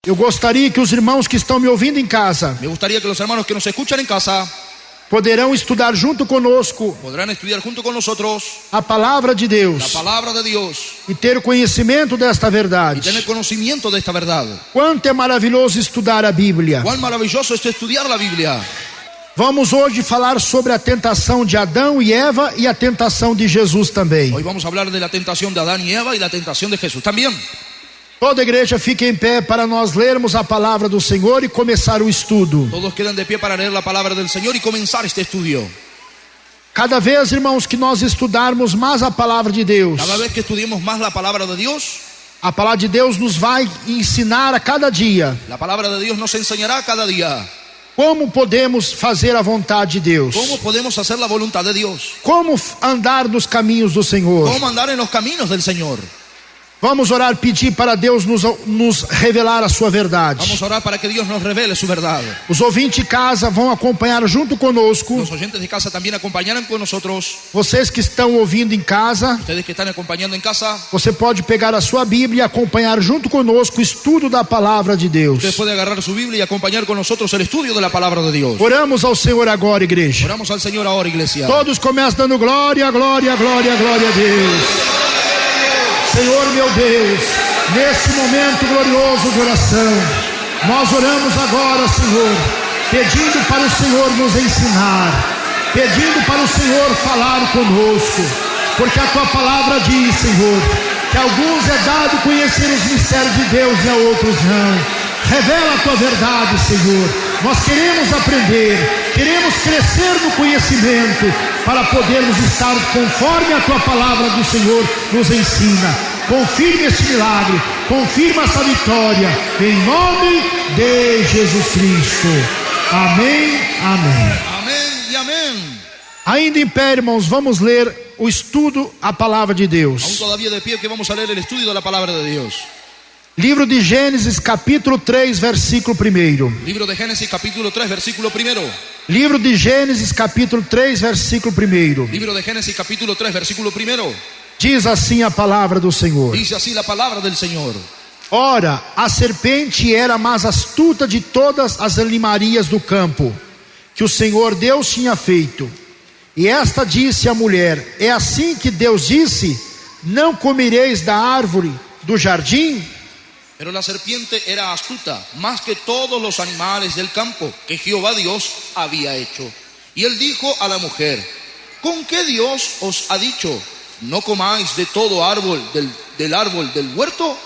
Eu gostaria que os irmãos que estão me ouvindo em casa, Me gustaría que los hermanos que nos escuchan en casa poderão estudar junto conosco podrán estudiar junto con nosotros a palavra de la Deus palabra de Dios e ter conhecimento desta y verdade. tener conocimiento de esta verdad. Quanto é maravilhoso estudar a Bíblia. Cuán maravilloso es estudiar la Biblia. Vamos hoje falar sobre a tentação de Adão e Eva e a tentação de Jesus também. Hoy vamos a hablar de la tentación de Adán y Eva y la tentación de Jesús también. Toda a igreja fica em pé para nós lermos a palavra do Senhor e começar o estudo. Todos quedan de pie para leer la palabra del Señor y comenzar este estudio. Cada vez, irmãos, que nós estudarmos mais a palavra de Deus, Cada vez que estudiemos más la palabra de Dios, a palavra de Deus nos vai ensinar a cada dia la palabra de Dios nos enseñará cada día como podemos fazer a vontade de Deus, cómo podemos hacer la voluntad de Dios, como andar nos caminhos do Senhor. cómo andar en los caminos del Señor. Vamos orar, pedir para Deus nos revelar a sua verdade. Vamos a orar para que Dios nos revele su verdad. Os ouvintes de casa vão acompanhar junto conosco. Los oyentes de casa también acompañarán con nosotros. Vocês que estão ouvindo em casa, Ustedes que están acompañando en casa, você pode pegar a sua Bíblia e acompanhar junto conosco o estudo da palavra de Deus. usted puede agarrar su Biblia y acompañar con nosotros el estudio de la palabra de Dios. Oramos ao Senhor agora, igreja. Oramos al Señor ahora, iglesia. Todos começam dando glória, glória, glória, glória a Deus. Senhor meu Deus, nesse momento glorioso de oração, nós oramos agora, Senhor, pedindo para o Senhor nos ensinar, pedindo para o Senhor falar conosco, porque a Tua palavra diz, Senhor, que a alguns é dado conhecer os mistérios de Deus e a outros não. Revela a Tua verdade, Senhor. Nós queremos aprender, queremos crescer no conhecimento para podermos estar conforme a Tua palavra do Senhor nos ensina. Confirma este milagre, confirma essa vitória, em nome de Jesus Cristo. Amém, amém. Amén y amén. Ainda em pé, irmãos, vamos ler o estudo, a palavra de Aún Deus. todavía de pie que vamos a leer el estudio de la palabra de Dios. Livro de Gênesis, capítulo 3, versículo 1. Libro de Génesis, capítulo 3, versículo 1. Livro de Gênesis, capítulo 3, versículo 1. Libro de Génesis, capítulo 3, versículo 1. Diz assim a palavra do Senhor: Dice así la palabra del Señor. Ora, a serpente era a mais astuta de todas as animarias do campo que o Senhor Deus tinha feito. E esta disse à mulher: é assim que Deus disse: não comereis da árvore do jardim? Pero la serpiente era astuta, más que todos los animales del campo que Jehová Dios había hecho. Y él dijo a la mujer: ¿con qué Dios os ha dicho, no comáis de todo árbol del árbol del huerto?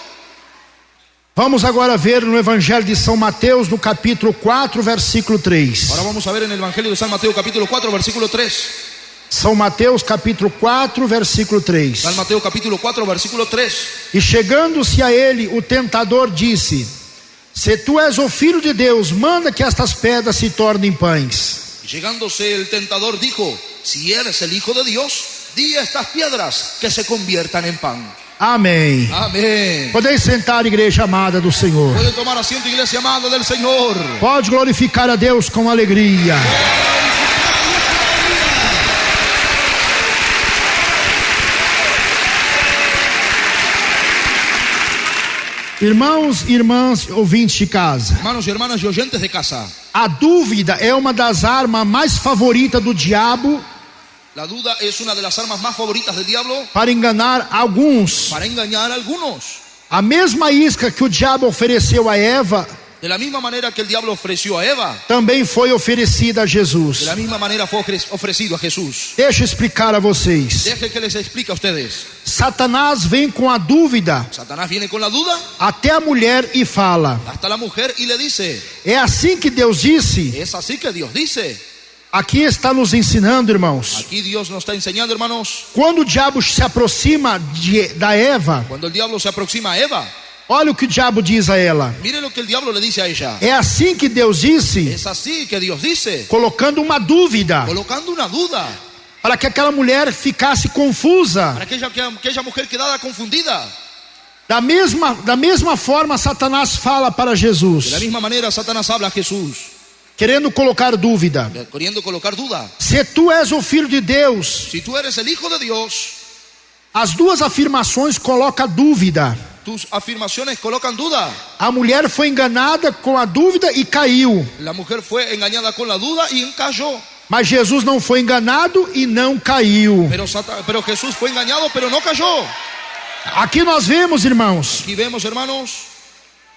Vamos agora ver no Evangelho de São Mateus, no capítulo 4, versículo 3. Ahora vamos a ver en el Evangelio de San Mateo, capítulo 4, versículo 3. São Mateus, capítulo 4, versículo 3. San Mateo, capítulo 4, versículo 3. E chegando-se a ele, o tentador disse: se tu és o filho de Deus, manda que estas pedras se tornem pães. Llegándose el tentador dijo: si eres el Hijo de Dios, di a estas piedras que se conviertan en pan. Amém. Amén. Podeis sentar, igreja amada do Senhor. Puede tomar asiento, iglesia amada del Señor. Pode glorificar a Deus com alegria. Irmãos e irmãs ouvintes de casa, Hermanos y hermanas y oyentes de casa, a dúvida é uma das armas mais favoritas do diabo la duda es una de las armas más favoritas del diablo para enganar alguns. para engañar a algunos. A mesma isca que o diabo ofereceu a Eva De la misma manera que el diablo ofreció a Eva, também foi oferecida a Jesus. de la misma manera fue ofrecido a Jesús. Deixa eu explicar a vocês. Deje que les explique a ustedes. Satanás vem com a dúvida Satanás viene con la duda até a mulher e fala: hasta la mujer y le dice: é assim que Deus disse? es así que Dios dice. Aqui está nos ensinando, irmãos. Aquí Dios nos está enseñando, hermanos, Quando o diabo se aproxima da Eva, cuando el diablo se aproxima a Eva, olha o que o diabo diz a ela. mire lo que el diablo le dice a ella. É assim que Deus disse, Es así que Dios dice, colocando uma dúvida colocando una duda para que aquela mulher ficasse confusa. para aquella mujer quedara confundida. Da mesma forma, Satanás fala para De la Jesus, misma manera Satanás habla a Jesús, querendo colocar dúvida. queriendo colocar duda. Se tu és o filho de Deus, Si tú eres el Hijo de Dios, as duas afirmações colocam dúvida. tus afirmaciones colocan duda. A mulher foi enganada com a dúvida e caiu. La mujer fue engañada con la duda y cayó. Mas Jesus não foi enganado e não caiu. Pero Jesús fue engañado, pero no cayó. Aqui nós vemos, irmãos, Aquí vemos, hermanos,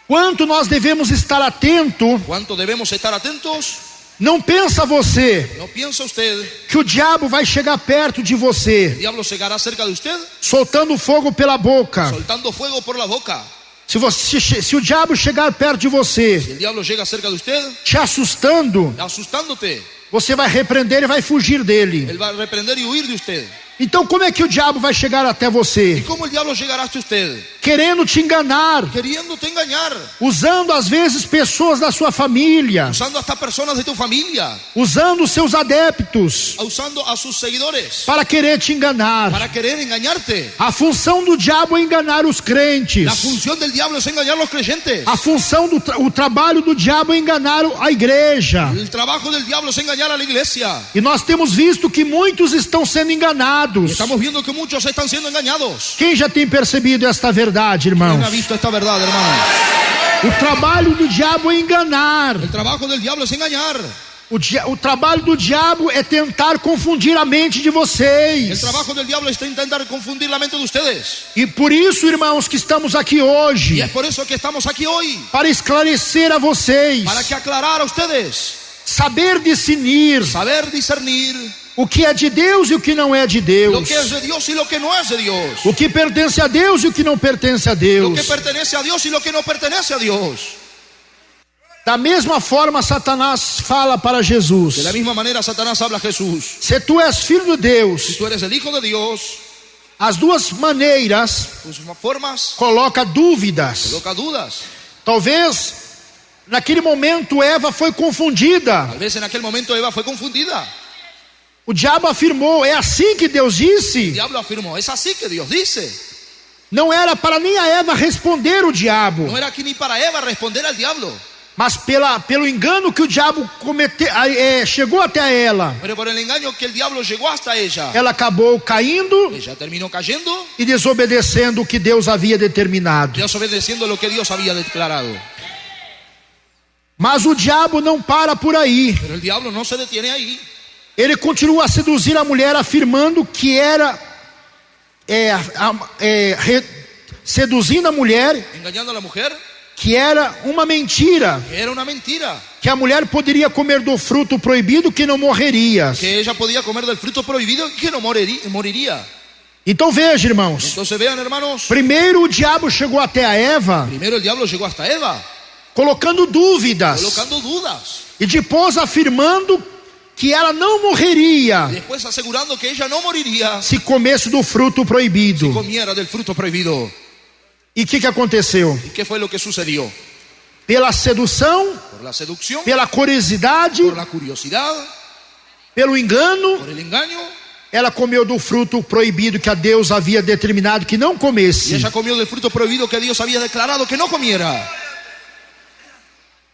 quanto nós devemos estar atento. cuánto debemos estar atentos. Não pensa você ¿No piensa usted que o diabo vai chegar perto de el você, diablo llegará cerca de usted soltando fogo pela boca. soltando fuego por la boca? Se o diabo chegar perto de você, Si el diablo llega cerca de usted, te assustando, asustándote, você vai repreender e vai fugir dele. él va a reprender y huir de usted. Então como é que o diabo vai chegar até ¿Y você? cómo el diablo llegará hasta usted? Querendo te enganar, Queriéndote engañar, usando às vezes pessoas da sua família, usando hasta personas de tu familia, usando seus adeptos usando a sus seguidores para querer te enganar. para querer engañarte. A função do diabo é enganar os crentes. La función del diablo es engañar a los creyentes. A função o trabalho do diabo é enganar a igreja. El trabajo del diablo es engañar a la iglesia. E nós temos visto que muitos estão sendo enganados. Estamos viendo que muchos están siendo engañados. Quem já tem percebido esta verdade, ¿Quién ha irmãos? visto esta verdad, hermanos? O trabalho do diabo é enganar. El trabajo del diablo es engañar. O trabalho do diabo é tentar confundir a mente de El vocês. trabajo del diablo es intentar confundir la mente de ustedes. E por isso, irmãos, que estamos aqui Y hoje, es por eso que estamos aquí hoy, para esclarecer a vocês, para que aclarar a ustedes, saber discernir saber discernir o que é de Deus e o que não é de lo Deus, que es de Dios y lo que no es de Dios, o que pertence a Deus e o que não pertence a lo Deus. que pertenece a Dios y lo que no pertenece a Dios. Da mesma forma, Satanás fala para Jesus: De la misma manera Satanás habla a Jesús. se tu és filho de Deus, Si tú eres el hijo de Dios, as duas maneiras tus formas coloca dúvidas. coloca dudas. Talvez naquele momento Eva foi confundida. Tal vez en aquel momento Eva fue confundida. O diabo afirmou: é assim que Deus El disse. diablo afirmó, es así que Dios dice. Não era para nem a Eva responder o diabo, No era aquí ni para Eva responder al diablo, mas pelo engano que o diabo chegou até ela, pero por el engaño que el diablo llegó hasta ella. ela acabou caindo Ella terminó cayendo e desobedecendo o que Deus havia determinado. y desobedeciendo lo que Dios había declarado. Mas o diabo não para por aí. Pero el diablo no se detiene ahí. Ele continua a seduzir a mulher, afirmando que era seduzindo a mulher, Engañando a la mujer, que era uma mentira, que era una mentira, que a mulher poderia comer do fruto proibido, que não morreria. que ella podía comer del fruto prohibido y que no moriría. Então veja, irmãos, Entonces vean, hermanos, primeiro o diabo chegou até a Eva, primero el diablo llegó hasta Eva, colocando dúvidas, colocando dudas, e depois afirmando que ela não morreria después asegurando que ella no moriría se comesse do fruto si proibido. comiera del fruto prohibido. E o que aconteceu? ¿Y qué fue lo que sucedió? Pela sedução, Por la seducción, pela curiosidade, por la curiosidad, pelo engano, por el engaño, ela comeu do fruto proibido que a Deus havia determinado que não y comesse. ella comió del fruto prohibido que Dios había declarado que no comiera.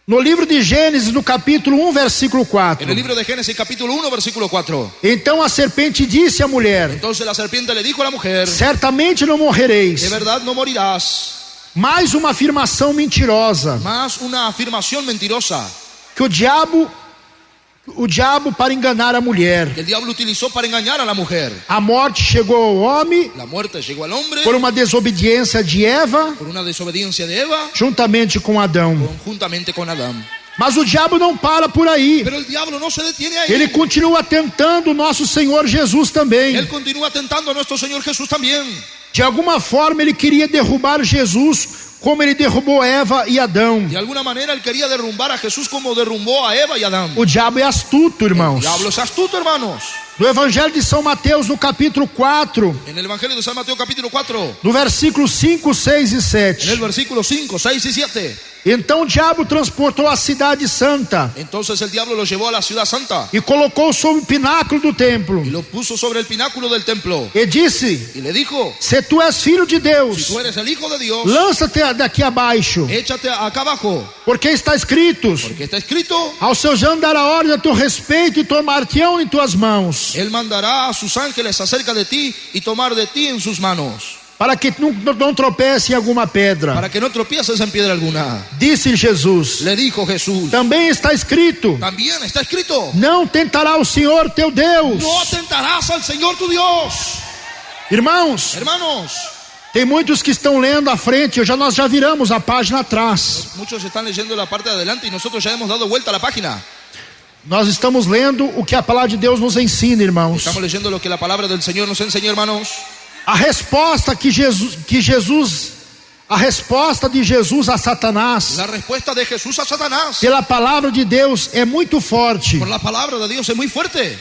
No livro de Gênesis, no capítulo 1, versículo 4. En el libro de Génesis capítulo 1 versículo 4. Então a serpente disse à mulher: Entonces la serpiente le dijo a la mujer: certamente não morrereis. de verdad no morirás. Mais uma afirmação mentirosa, Más una afirmación mentirosa que o diabo para enganar a mulher. que el diablo utilizó para engañar a la mujer. A morte chegou ao homem La muerte llegó al hombre por uma desobediência de Eva, por una desobediencia de Eva juntamente com Adão. conjuntamente con Adán. Mas o diabo não para por aí. Pero el diablo no se detiene ahí. Ele continua tentando o nosso Senhor Jesus também. Él continúa tentando a nuestro Señor Jesús también. De alguma forma ele queria derrubar Jesus, como ele derrubou Eva e Adão. De alguna manera él quería derrumbar a Jesús como derrumbó a Eva y Adán. O diabo é astuto, irmãos. El diablo es astuto, hermanos. No Evangelho de São Mateus, no capítulo 4, En el Evangelio de San Mateo capítulo 4, no versículo 5, 6 e en 7. el versículo 5, 6 y 7. Então o diabo transportou a cidade santa Entonces el diablo lo llevó a la ciudad santa e colocou sobre o pináculo do templo. y lo puso sobre el pináculo del templo E disse: y le dijo: se tu és filho de si Deus, tú eres el hijo de Dios, lança-te daqui abaixo, échate acá abajo, porque está escrito: porque está escrito: aos seus anjos dará ordem a teu respeito e tomar-te-ão em tuas mãos. Él mandará a sus ángeles acerca de ti y tomar de ti en sus manos. para que não tropece em alguma pedra. para que no tropieces en piedra alguna. Disse Jesus: Le dijo Jesús, também está escrito: también está escrito, não tentará o Senhor teu Deus. no tentarás al Señor tu Dios. Irmãos, Hermanos, tem muitos que estão lendo à frente, nós já viramos a página atrás. muchos están leyendo la parte de adelante y nosotros ya hemos dado vuelta a la página. Nós estamos lendo o que a palavra de Deus nos ensina, irmãos. Estamos leyendo lo que la palabra del Señor nos enseña, hermanos. A resposta a resposta de Jesus a Satanás, La respuesta de Jesús a Satanás pela palavra de Deus, é muito forte. por la palabra de Dios es muy fuerte.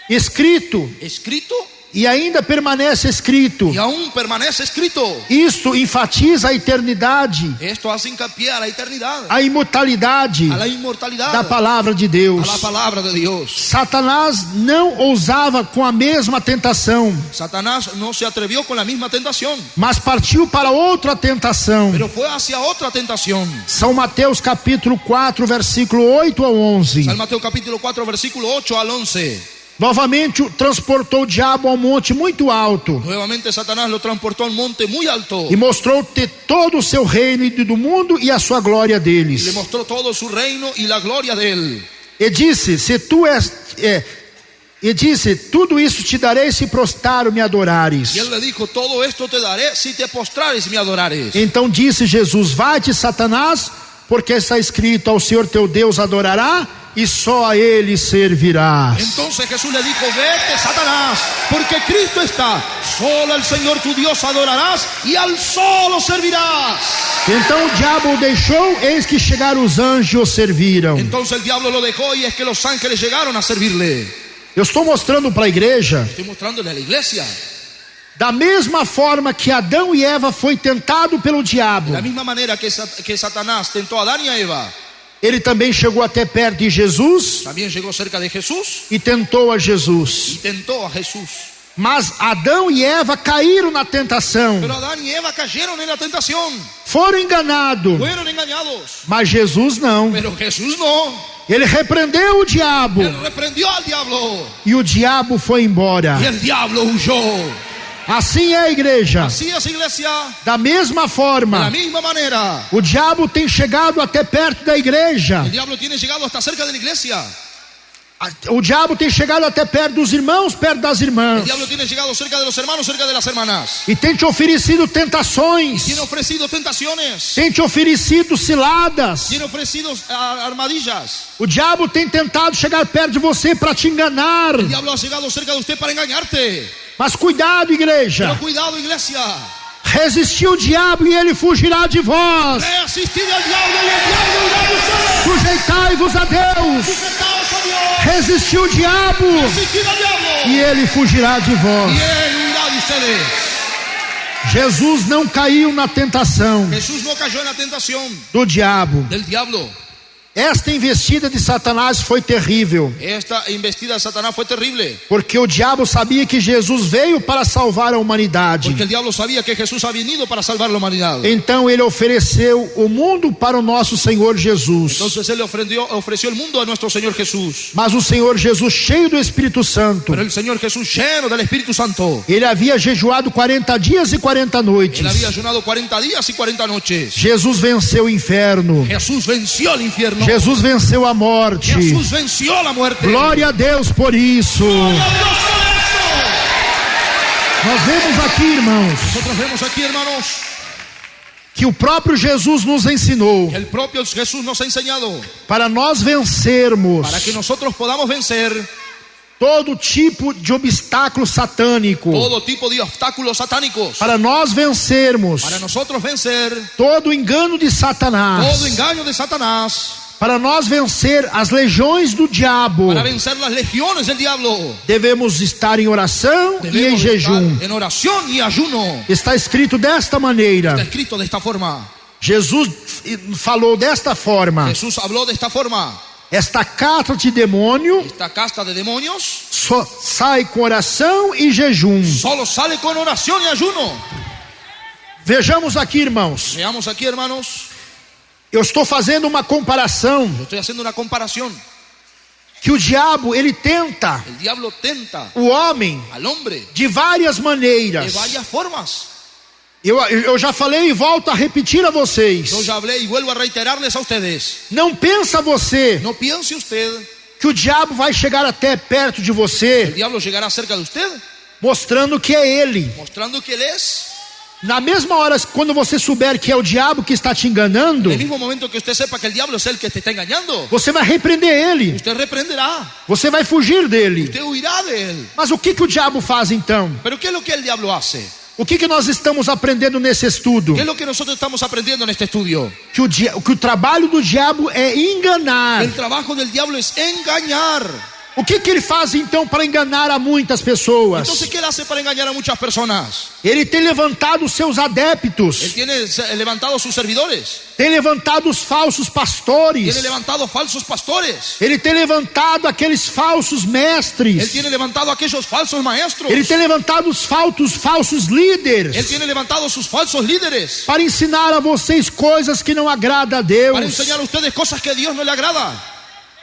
Escrito, Escrito e ainda permanece escrito. y aún permanece escrito. Isto enfatiza a eternidade, Esto hace hincapié a la eternidad, a imortalidade a la inmortalidad, da palavra de a Deus. la palabra de Dios. Satanás não ousava com a mesma tentação, Satanás no se atrevió con la misma tentación, mas partiu para outra tentação. pero fue hacia otra tentación. São Mateus capítulo 4, versículo 8 ao 11. San Mateo capítulo 4, versículo 8 al 11. Novamente transportou o diabo a um monte muito alto Nuevamente Satanás lo transportó a un monte muy alto e mostrou ter todo o seu reino e do mundo e a sua glória y le deles. mostró todo su reino y la gloria de él. E disse: tudo isso te darei se prostrar me adorares. Y él le dijo, todo esto te daré si te postrares y me adorares. Então disse Jesus: vai-te, Satanás, porque está escrito: ao Senhor teu Deus adorará e só a ele servirás. Entonces Jesús le dijo, vete, Satanás, porque Cristo está, solo al Señor tu Dios adorarás y al solo servirás. Então o diabo o deixou, eis que chegaram os anjos e o serviram. Entonces el diablo lo dejó y es que los ángeles llegaron a servirle. Eu estou mostrando para a igreja, Estoy mostrándole a la iglesia, da mesma forma que Adão e Eva foi tentado pelo de diabo, la misma manera que Satanás tentó a Adán y a Eva, ele também chegou até perto de Jesus también llegó cerca de Jesús e tentou a Jesus. y tentó a Jesús. Mas Adão e Eva caíram na tentação, Pero Adán y Eva cayeron en la tentación, foram enganados, fueron engañados, mas Jesus não. pero Jesús no. Ele repreendeu o diabo Él reprendió al diablo e o diabo foi embora. y el diablo huyó. Assim é a igreja. Así es, iglesia, Da mesma de la forma, misma manera. o diabo tem chegado até perto da igreja. El diablo tiene llegado hasta cerca de la iglesia. O diabo tem chegado até perto dos irmãos, perto das El irmãs. diablo tiene llegado cerca de los hermanos, cerca de las hermanas. E tem te oferecido tentações, Tiene ofrecido tentaciones. tem te oferecido ciladas. Tiene ofrecido armadillas. O diabo tem tentado chegar perto de você para te enganar. El diablo ha llegado cerca de usted para engañarte. Mas cuidado, Pero igreja. cuidado, iglesia. Resistir o diabo e ele fugirá de vós. Resistid al diablo y el diablo irá de ustedes. Sujeitai-vos a Deus. Sujetaos a Dios. Resistir o diabo Resistid al diablo e ele fugirá de vós. y él huirá de ustedes. Jesus não caiu na tentação Jesús no cayó en la tentación do diabo. del diablo. Esta investida de Satanás foi terrível, Esta investida de Satanás fue terrible, porque o diabo sabia que Jesus veio para salvar a humanidade. porque el diablo sabía que Jesús había venido para salvar la humanidad. Então ele ofereceu o mundo para o nosso Senhor Jesus. Entonces él le ofreció el mundo a nuestro Señor Jesús. Mas o Senhor Jesus, cheio do Espírito Santo, Pero el Señor Jesús, lleno del Espíritu Santo, ele havia jejuado 40 dias e 40 noites. él había ayunado 40 días y 40 noches. Jesus venceu o inferno. Jesús venció el infierno. Jesus venceu a morte. Jesús venció la muerte. Glória a Deus por isso. Gloria a Dios por eso. Nós vemos aqui, irmãos, Nosotros vemos aquí, hermanos, que o próprio Jesus nos ensinou que el propio Jesús nos ha enseñado para nós vencermos para que nosotros podamos vencer todo tipo de obstáculo satânico, todo tipo de obstáculos satánicos. para nós vencermos Para nosotros vencer todo engano de Satanás, todo engaño de Satanás. para nós vencer as legiões do diabo, Para vencer las legiones del diablo. devemos estar em oração e em Debemos jejum. estar en oración y ayuno. Está escrito desta Está maneira. escrito de esta forma. Jesus falou desta forma: Jesús habló de esta forma. esta casta de demônio Esta casta de demonios só sai com oração e jejum. solo sale con oración y ayuno. Vejamos aqui, irmãos. Veamos aquí, hermanos. Eu estou fazendo uma comparação Yo estoy haciendo una comparación. que o diabo ele tenta El diablo tenta o homem al hombre de várias de maneiras. varias formas. Eu já falei e volto a repetir a vocês. Yo ya hablé y vuelvo a reiterarles a ustedes. Não pensa você No piense usted que o diabo vai chegar até perto de el você, diablo llegará cerca de usted, mostrando que é ele. mostrando que él es. Na mesma hora, quando você souber que é o diabo que está te enganando, En el mismo momento que usted sepa que el diablo es el que te está engañando, você vai repreender ele, usted reprenderá, você vai fugir dele. usted huirá de él. Mas o que o diabo faz então? Pero ¿qué es lo que el diablo hace? O que nós estamos aprendendo nesse estudo? ¿Qué es lo que nosotros estamos aprendiendo en este estudio? Que o trabalho do diabo é enganar. El trabajo del diablo es engañar. O que ele faz então para enganar a muitas pessoas? Entonces, ¿qué él hace para engañar a muchas personas? Ele tem levantado os seus Él adeptos, tiene levantado sus servidores, tem levantado os falsos pastores, tiene levantado falsos pastores, ele tem levantado aqueles falsos él mestres, tiene levantado aquellos falsos maestros, ele tem levantado os falsos él líderes tiene levantado sus falsos líderes para ensinar a vocês coisas que não agradam a Deus. para enseñar a ustedes cosas que a Dios no le agrada.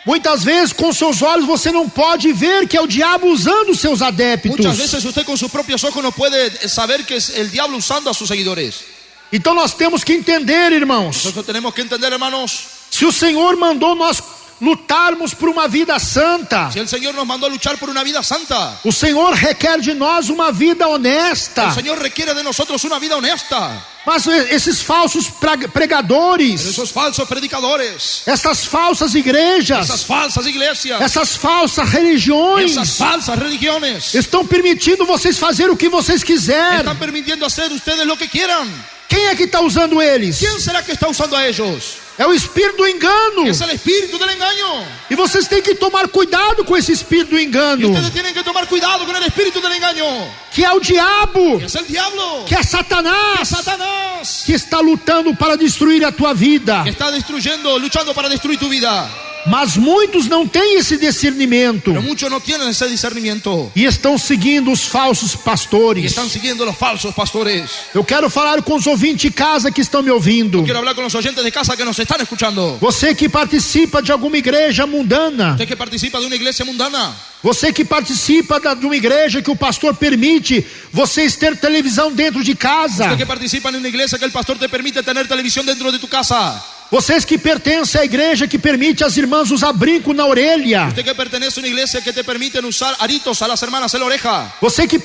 Muitas vezes com seus olhos você não pode ver que é o diabo usando os seus adeptos. Muchas veces usted con sus propios ojos no puede saber que es el diablo usando a sus seguidores. Então nós temos que entender, irmãos, Nosotros tenemos que entender, hermanos, se o Senhor mandou nós lutarmos por uma vida santa, si el Señor nos mandó a luchar por una vida santa, o Senhor requer de nós uma vida honesta. el Señor requiere de nosotros una vida honesta. Mas esses falsos Pero pregadores, esos falsos predicadores, essas falsas igrejas, esas falsas iglesias, essas falsas religiões, esas falsas religiones, estão permitindo vocês fazer o que vocês quiserem. están permitiendo hacer ustedes lo que quieran. Quem é que está usando eles? ¿Quién será que está usando a ellos? É o espírito do engano. Es el espíritu del engaño. E vocês têm que tomar cuidado com esse espírito do Y engano, ustedes tienen que tomar cuidado con el espíritu del engaño, que é o diabo, que es el diablo, que é que es Satanás, Satanás, que está lutando para destruir a tua vida. que está destruyendo, luchando para destruir tu vida. Mas muitos não têm esse discernimento Pero muchos no tienen ese discernimiento e estão seguindo os falsos y pastores. están siguiendo los falsos pastores. Eu quero falar com os ouvintes de casa que estão me ouvindo. Quiero hablar con los oyentes de casa que nos están escuchando. Você que participa de alguma igreja mundana, Usted que participa de una iglesia mundana, você que participa de uma igreja que o pastor permite vocês ter televisão dentro de casa, usted que participa en una iglesia que el pastor te permite tener televisión dentro de tu casa, vocês que pertencem à igreja que permite as irmãs usar brinco na orelha, usted que pertenece a una iglesia que te permiten usar aritos a las hermanas en la oreja, você que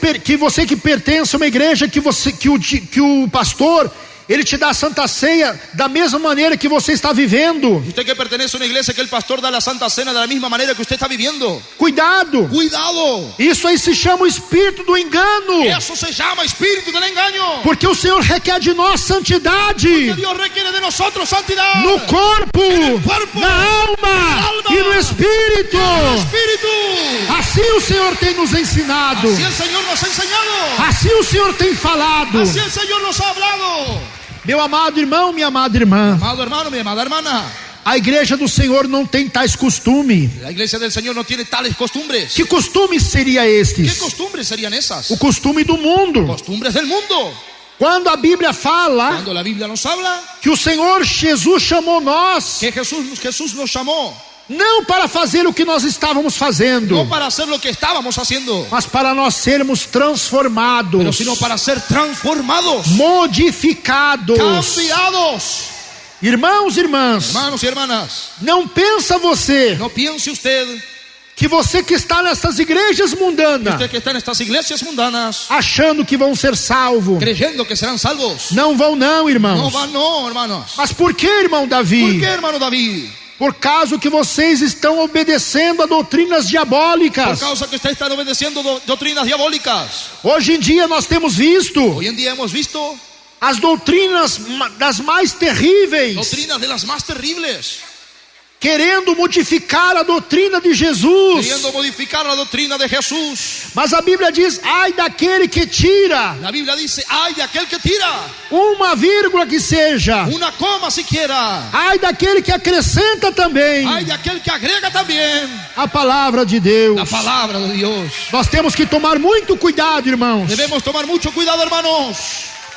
pertence a uma igreja que o pastor ele te dá a Santa Ceia da mesma maneira que você está vivendo. usted que pertenece a una iglesia que el pastor da la Santa Cena de la misma manera que usted está viviendo, Cuidado! cuidado, Isso aí se chama o espírito do engano. eso se llama espíritu del engaño. Porque o Senhor requer de nós santidade Que Dios requiere de nosotros santidad no corpo, cuerpo, na alma alma, e no espírito. espíritu. Assim o Senhor tem nos ensinado. Así el Señor nos ha enseñado, Assim o Senhor tem falado. así el Señor nos ha hablado. Meu amado irmão, minha amada irmã, Amado hermano, mi amada hermana, a igreja do Senhor não tem tais costumes. la iglesia del Señor no tiene tales costumbres. Que costumes seria ¿Qué estes? costumbres serían esas? O costume do mundo. Costumbres del mundo. Quando a Bíblia fala Cuando la Biblia nos habla que o Senhor Jesus chamou nós, que Jesús nos llamó, não para fazer o que nós estávamos fazendo, no para hacer lo que estábamos haciendo, mas para nós sermos transformados, pero sino para ser transformados, modificados. cambiados. Irmãos e irmãs, Hermanos y hermanas, não pensa você no piense usted, que você que está nessas igrejas mundanas, usted que está en estas iglesias mundanas, achando que vão ser salvos. creyendo que serán salvos. Não vão não, irmãos. No van, no, hermanos. Mas por que, irmão ¿Por Davi? qué, hermano David? Por causa que vocês estão obedecendo a doutrinas Por diabólicas. causa que ustedes están obedeciendo doctrinas diabólicas. Hoje em dia nós temos visto Hoy en día hemos visto as doutrinas das mais terríveis, doctrinas de las más terribles, querendo modificar a doutrina de Jesus. queriendo modificar la doctrina de Jesús. Mas a Bíblia diz: ai daquele que tira La Biblia dice, ay de aquel que tira, uma vírgula que seja, una coma siquiera, ai daquele que acrescenta também ay de aquel que agrega también a palavra de Deus. la palabra de Dios. Nós temos que tomar muito cuidado, irmãos, Debemos tomar mucho cuidado, hermanos,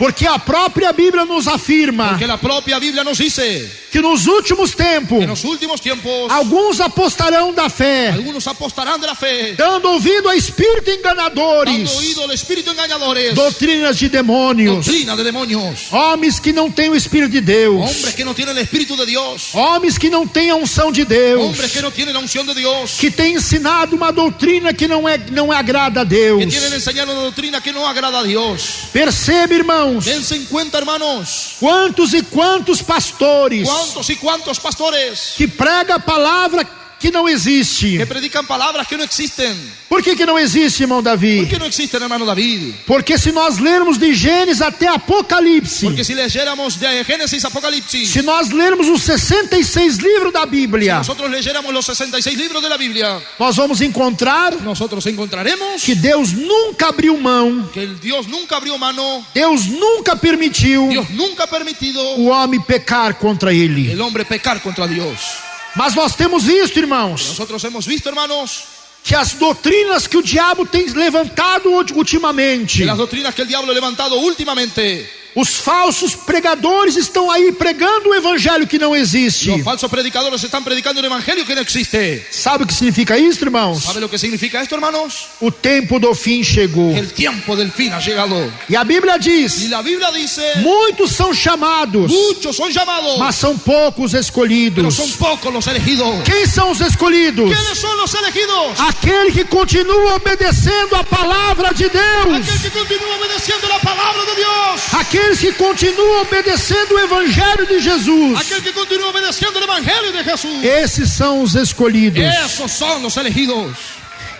Porque a própria Bíblia nos afirma Porque la propia Biblia nos dice que nos últimos tempos que en los últimos tiempos alguns apostarão da fé, algunos apostarán de la fe, dando ouvido a espíritos dando enganadores, oído al espíritu engañadores, doutrinas de demônios, doctrina de demonios, homens que não têm o Espírito de Deus, hombres que no tienen el espíritu de Dios, homens que não têm a unção de Deus, hombres que no tienen la unción de Dios, que têm ensinado uma doutrina que não agrada a que Deus. tienen enseñado una doctrina que no agrada a Dios. Percebe, irmãos, Dense en cuenta, hermanos, quantos e quantos pastores cuántos y cuántos pastores que pregam a palavra que não existe. que predican palabras que no existen. Por que não existe, irmão Davi? ¿Por qué no existen, hermano David? Porque se nós lermos de Gênesis até Apocalipse, Porque si leyéramos de Génesis a Apocalipsis, se nós lermos os 66 livros da Bíblia, nosotros leyéramos los 66 libros de la Biblia, nós vamos encontrar nosotros encontraremos que Deus nunca abriu mão, que el Dios nunca abrió mano, Deus nunca permitiu Dios nunca ha permitido o homem pecar contra ele. el hombre pecar contra Dios. Mas nós temos visto, irmãos, Nosotros hemos visto, hermanos, que as doutrinas que o diabo tem levantado ultimamente, que las doctrinas que el diablo ha levantado últimamente, os falsos pregadores estão aí pregando o evangelho que não existe. los falsos predicadores están predicando un evangelio que no existe. Sabe o que significa isso, irmãos? ¿Sabe lo que significa esto, hermanos? O tempo do fim chegou. El tiempo del fin ha llegado. E a Bíblia Y diz: la Biblia dice, muitos são chamados, muchos son llamados, mas são poucos pero escolhidos. son pocos los elegidos. Quem são os escolhidos? ¿Quiénes son los elegidos? Aquele que continua obedecendo a palavra de Deus, Aquel que continúa obedeciendo la palabra de Dios. aqueles que continuam obedecendo o evangelho de Jesus. Aquel que continúa obedeciendo el evangelio de Jesús. Esses são os escolhidos. Esos son los elegidos.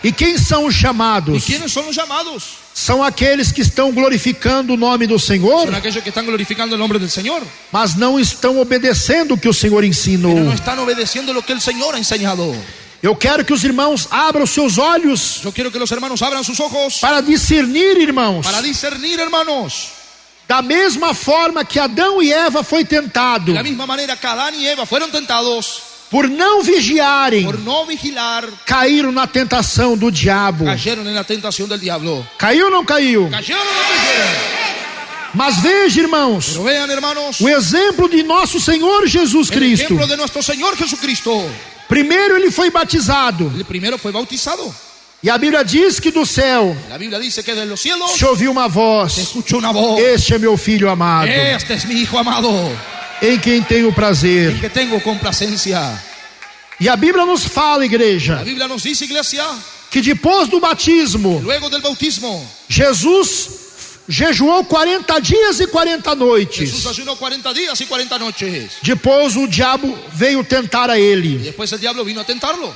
E quem são os ¿Y chamados? quiénes son los llamados? São aqueles que estão glorificando o nome do Senhor, Son aquellos que están glorificando el nombre del Señor, mas não estão obedecendo o que o Senhor ensinou. pero no están obedeciendo lo que el Señor ha enseñado. Eu quero que os irmãos abram seus olhos Yo quiero que los hermanos abran sus ojos para discernir, irmãos, para discernir, hermanos. da mesma forma que Adão e Eva foi tentado, De la misma manera que Adán y Eva fueron tentados por não vigiarem, por no vigilar, caíram na tentação do diabo. cayeron en la tentación del diablo. Caiu ou não caiu? Cayeron o no cayeron. Mas veja, irmãos, Pero vean, hermanos, o exemplo de nosso Senhor Jesus el Cristo. ejemplo de nuestro Señor Jesucristo. Primeiro ele foi batizado, El primero fue bautizado. e a Bíblia diz que do céu La Biblia dice que de los cielos se ouviu uma se voz: escuchó una voz. este é meu filho amado, Este es mi hijo amado, em quem tenho prazer. en que tengo complacencia. E a Bíblia nos fala, La igreja, Biblia nos dice, iglesia, que depois do batismo, luego del bautismo, Jesus jejuou 40 dias e 40 noites. Jesús ayunó 40 días y 40 noches. Depois o diabo veio tentar a Y ele. después el diablo vino a tentarlo.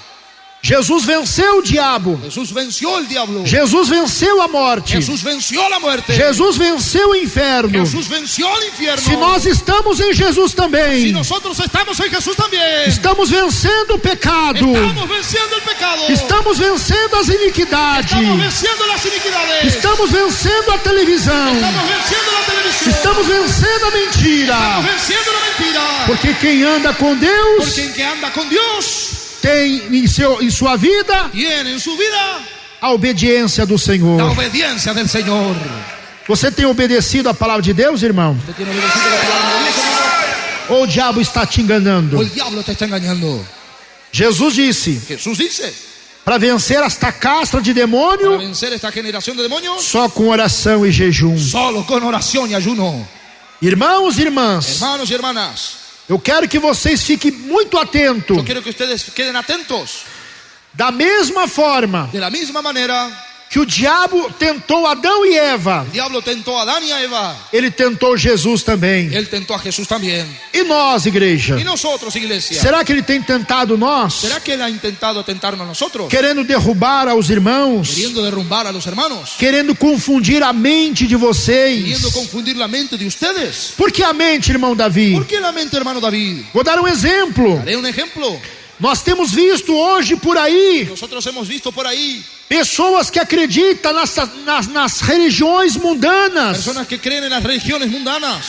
Jesus venceu o diabo. Jesús venció el diablo. Jesus venceu a morte. Jesús venció la muerte. Jesus venceu o inferno. Jesús venció el infierno. Se nós estamos em Jesus Si também, nosotros estamos en Jesús también, estamos vencendo o pecado. estamos venciendo el pecado. Estamos vencendo as iniquidades. Estamos venciendo las iniquidades. Estamos vencendo a televisão. Estamos venciendo la televisión. Estamos vencendo a mentira. Estamos venciendo la mentira. Porque quem anda com Deus Porque el que anda con Dios tem em sua vida tiene en su vida a obediência do la Senhor. obediencia del Señor. Você tem obedecido a palavra de Deus, irmão? ¿Usted tiene obedecido la palabra de Dios, hermano? Ou o diabo está te O enganando? el diablo te está engañando. Jesus disse: Jesús dice, para vencer esta castra de para demônio, vencer esta generación de demonios, só com oração e jejum. solo con oración y ayuno. Irmãos e irmãs, Hermanos y hermanas, eu quero que vocês fiquem muito atentos. yo quiero que ustedes queden atentos. Da mesma forma De la misma manera, que o diabo tentou Adão e Eva, el diablo tentó a Adán y a Eva, ele tentou Jesus também. él tentó a Jesús también. E nós, igreja? Y nosotros, iglesia, Será que ele tem tentado nós? ¿será que él ha intentado tentarnos a nosotros? Querendo derrubar aos irmãos? Queriendo derrumbar a los hermanos, Querendo confundir a mente de vocês? queriendo confundir la mente de ustedes. Por que a mente, irmão Davi? ¿Por qué la mente, hermano David? Vou dar um exemplo. Daré un ejemplo. Nós temos visto hoje por aí Nosotros hemos visto por ahí pessoas que acreditam nas religiões mundanas, personas que creen en las religiones mundanas,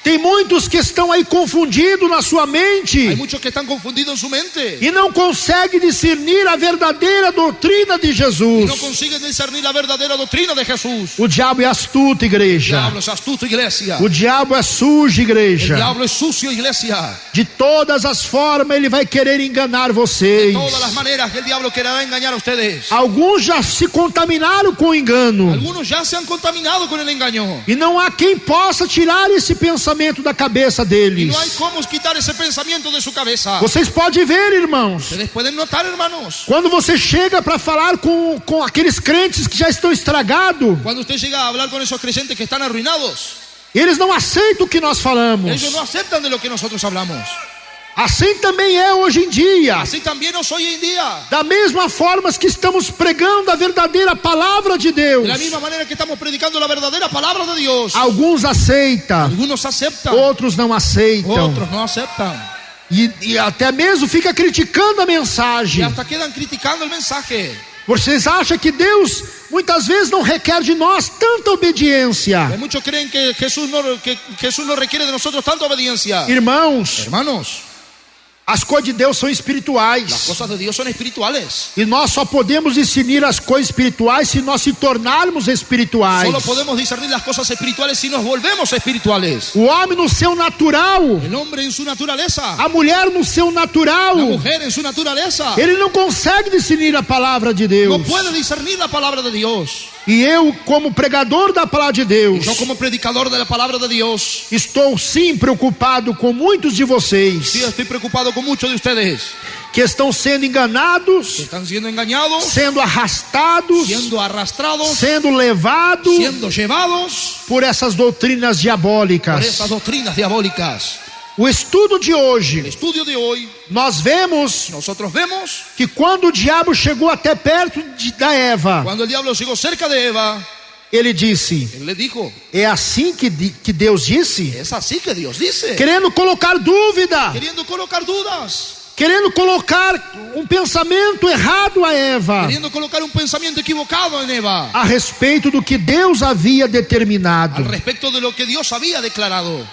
Tem muitos que estão aí confundidos na sua Hay mente muchos que están confundidos en su mente e não conseguem discernir a verdadeira doutrina de y Jesus. no consiguen discernir la verdadera doctrina de Jesús. O diabo é astuto, El igreja. diablo es astuto, iglesia. O diabo é sujo, El igreja. diablo es sucio, iglesia. De todas as formas ele vai querer enganar De vocês. todas las maneras que el diablo querrá engañar a ustedes. Alguns já se contaminaram com o engano. Algunos ya se han contaminado con el engaño. E não há quem possa tirar esse pensamento da cabeça Y deles. no hay cómo quitar ese pensamiento de su cabeza. Vocês podem ver, irmãos, Ustedes pueden notar, hermanos, quando você chega para falar com aqueles crentes que já estão estragados, cuando usted llega a hablar con esos creyentes que están arruinados, eles não aceitam o que nós falamos. ellos no aceptan de lo que nosotros hablamos. Assim também é hoje em dia. Así también es hoy en día. Da mesma forma que estamos pregando a verdadeira palavra de Deus, De la misma manera que estamos predicando la verdadera palabra de Dios, alguns aceitam, algunos aceptan, outros não aceitam. otros no aceptan. E até mesmo fica criticando a Y mensagem. hasta quedan criticando el mensaje. Vocês acham que Deus muitas vezes não requer de nós tanta obediência? Hay muchos creen que Jesús no requiere de nosotros tanta obediencia. Irmãos, Hermanos, as coisas de Deus são las espirituais. cosas de Dios son espirituales. E nós só podemos discernir as coisas espirituais se nós se tornarmos espirituais. Solo podemos discernir las cosas espirituales si nos volvemos espirituales. O homem no seu natural, El hombre en su naturaleza, a mulher no seu natural, la mujer en su naturaleza, ele não consegue discernir a palavra de no Deus. puede discernir la palabra de Dios. E eu, como pregador da palavra de Deus, Yo como predicador de la palabra de Dios, estou sim preocupado com muitos de vocês sí estoy preocupado con muchos de ustedes que estão sendo que enganados, están siendo engañados, sendo arrastados, siendo arrastrados, sendo levados siendo llevados por essas doutrinas por diabólicas. estas doctrinas diabólicas. O estudo de El hoje, estudio de hoy, nós vemos nosotros vemos que quando o diabo chegou até perto da Eva, cuando el diablo llegó cerca de Eva, ele disse: él le dijo, é assim que Deus disse? es así que Dios dice, Querendo colocar dúvida, queriendo colocar dudas, querendo colocar um pensamento errado a Eva queriendo colocar un pensamiento equivocado en Eva a respeito do que Deus havia al determinado. respecto de lo que Dios había declarado.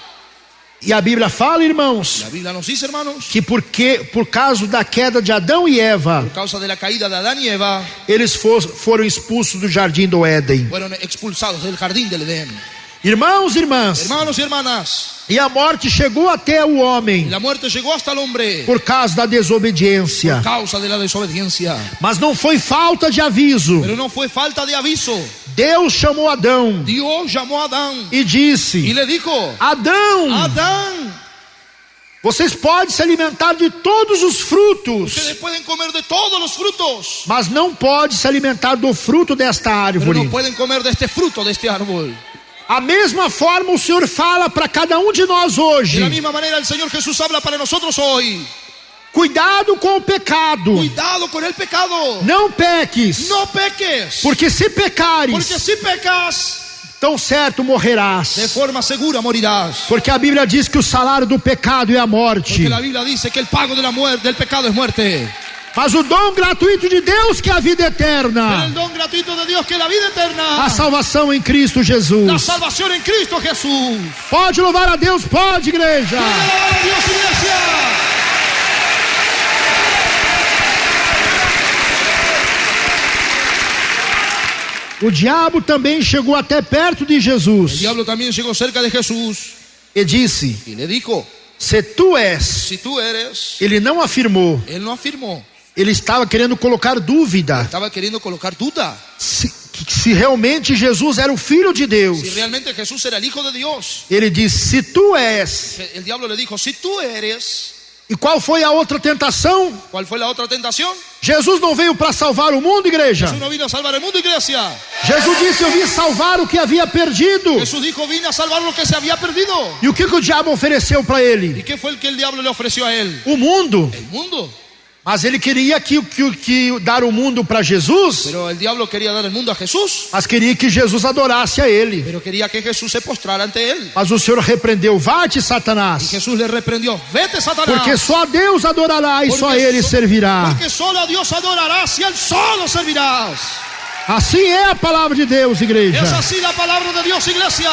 E a Bíblia fala, irmãos, La Biblia nos dice, hermanos, que por causa da queda de Adão e Eva, por causa de la caída de Adán y Eva, eles foram expulsos do jardim do Éden. fueron expulsados del jardín del Edén. Irmãos e irmãs, Hermanos y hermanas, e a morte chegou até o y homem la muerte llegó hasta el hombre por causa da desobediência. por causa de la desobediencia. Mas não foi falta de aviso. Pero no fue falta de aviso. Deus chamou Adão Dios llamó a Adán e y disse: le dijo, Adão, Adán, vocês podem se alimentar de todos os frutos, ustedes pueden comer de todos los frutos, mas não pode se alimentar do fruto desta pero árvore. no pueden comer de este fruto, de este árbol. A mesma forma o Senhor fala para cada um de nós De hoje: la misma manera el Señor Jesús habla para nosotros hoy. cuidado com o pecado, Cuidado con el pecado. não peques, No peques. porque se Porque pecares, si pecas, tão certo de morrerás. forma segura morirás. Porque a Bíblia diz que o salário do pecado é a morte, Porque la Biblia dice que el pago de la muerte, del pecado es muerte. mas o dom gratuito de Deus que é a vida Pero el eterna, don gratuito de Dios que es la vida eterna. a salvação em Cristo La Jesus. salvación en Cristo Jesús. Pode louvar a Deus, pode, igreja. ¡Alabar a Dios, iglesia! O diabo também chegou até perto de El Jesus diablo también llegó cerca de Jesús e disse: y le dijo, se tu és. si tú eres, Ele não afirmou, él no afirmó, ele estava querendo colocar dúvida estaba queriendo colocar duda se realmente Jesus era o Filho de Deus. si realmente Jesús era el Hijo de Dios. Ele disse: se tu és. El diablo le dijo, si tú eres, E qual foi a outra tentação? ¿cuál fue la otra tentación? Jesus não veio para salvar o mundo, igreja. Jesús no vino a salvar el mundo, iglesia. Jesus disse: eu vim salvar o que havia perdido. Jesús dijo, vine a salvar lo que se había perdido. E o que o diabo ofereceu para ¿Y ele? qué fue el que el diablo le ofreció a él? O mundo. El mundo. Mas ele queria que dar o mundo para Jesus, Pero el diablo quería dar el mundo a Jesús, mas queria que Jesus adorasse a ele. pero quería que Jesús se postrara ante él. Mas o Senhor repreendeu: vai-te, Y Satanás, Jesús le reprendió, vete, Satanás. porque só a Deus adorará e só a ele servirá. Porque solo a Dios adorarás y a él solo servirás. Assim é a palavra de Deus, igreja. Es así la palabra de Dios, iglesia.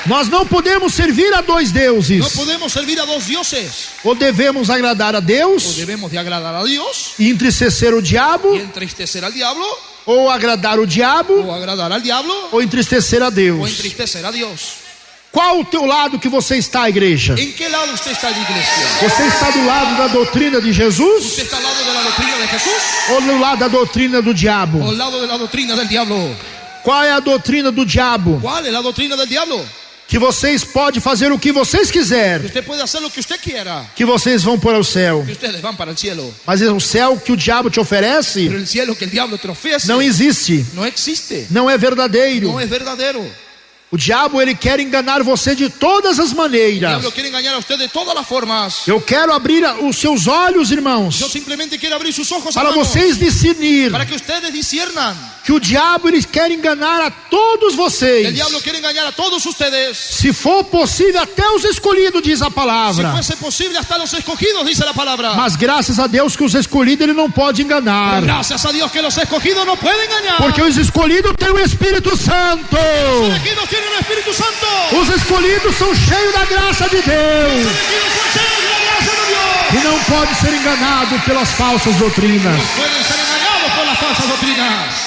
Nós não podemos servir a dois deuses. No podemos servir a dos dioses. Ou devemos agradar a O Deus debemos de agradar a Dios e entristecer o diabo, y entristecer al diablo, ou agradar o diabo o agradar al diablo, ou entristecer a o Deus. entristecer a Dios. Qual o teu lado que você está, igreja? ¿En qué lado usted está de iglesia? Você está do lado da doutrina de Jesus ¿Usted está al lado de la doctrina de Jesús ou do lado da doutrina do o diabo? al lado de la doctrina del diablo? Qual é a doutrina do diabo? ¿Cuál es la doctrina del diablo? Que vocês podem fazer o que vocês Que quiserem, usted puede hacer lo que usted quiera, que vocês vão para o céu. que ustedes van para el cielo. Mas o céu que o diabo te oferece Pero el cielo que el diablo te ofrece não existe, no existe, não é verdadeiro. no es verdadero. O diabo, ele quer enganar você de todas as El maneiras. diablo quiere engañar a usted de todas las formas. Eu quero abrir os seus olhos, irmãos, Yo simplemente quiero abrir sus ojos, para hermanos, vocês discernir para que ustedes disciernan. que o diabo, ele quer enganar a todos vocês. El diablo quiere engañar a todos ustedes. Se for possível, até os escolhidos, diz a Si palavra. fuese posible, hasta los escogidos, dice la palabra. Mas graças a Deus que os escolhidos ele não pode enganar. Gracias a Dios que los escogidos no pueden engañar. Porque os escolhidos têm o Espírito Santo. Los elegidos tienen el Espíritu Santo. Os escolhidos são cheios da graça de Los Deus. elegidos son llenos de la gracia de Dios. E não pode ser enganado pelas falsas doutrinas. Pueden ser engañados por las falsas doctrinas.